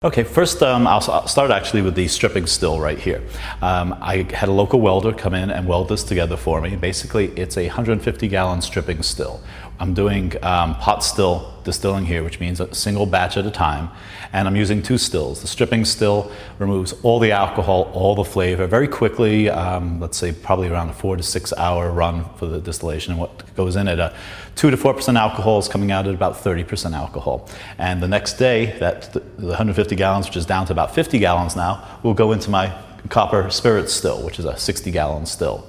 Okay, first I'll start actually with the stripping still right here. I had a local welder come in and weld this together for me. Basically, it's a 150-gallon stripping still. I'm doing pot still distilling here, which means a single batch at a time, and I'm using two stills. The stripping still removes all the alcohol, all the flavor very quickly, let's say probably around a 4 to 6 hour run for the distillation. And what goes in at 2 to 4% alcohol is coming out at about 30% alcohol. And the next day, the 150 gallons, which is down to about 50 gallons now, will go into my copper spirit still, which is a 60-gallon still.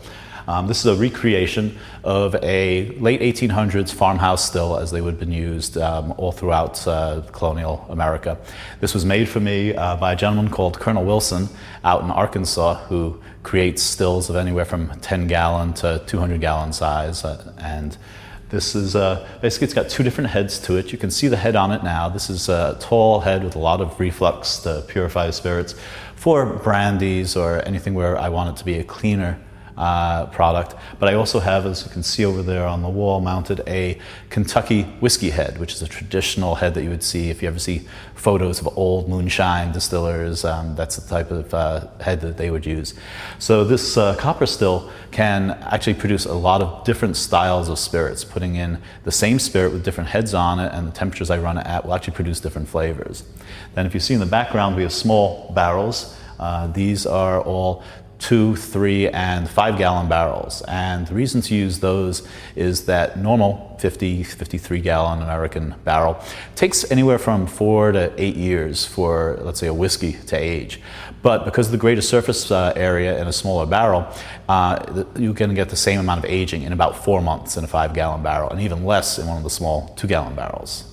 This is a recreation of a late 1800s farmhouse still, as they would have been used all throughout colonial America. This was made for me by a gentleman called Colonel Wilson out in Arkansas, who creates stills of anywhere from 10-gallon to 200-gallon size. And this is basically, it's got two different heads to it. You can see the head on it now. This is a tall head with a lot of reflux to purify spirits for brandies or anything where I want it to be a cleaner product. But I also have, as you can see over there on the wall, mounted a Kentucky whiskey head, which is a traditional head that you would see if you ever see photos of old moonshine distillers. That's the type of head that they would use. So this copper still can actually produce a lot of different styles of spirits. Putting in the same spirit with different heads on it and the temperatures I run it at will actually produce different flavors. Then if you see in the background, we have small barrels. These are all 2, 3, and 5-gallon barrels. And the reason to use those is that normal 53-gallon American barrel takes anywhere from 4 to 8 years for, let's say, a whiskey to age. But because of the greater surface area in a smaller barrel, you can get the same amount of aging in about 4 months in a 5-gallon barrel, and even less in one of the small 2-gallon barrels.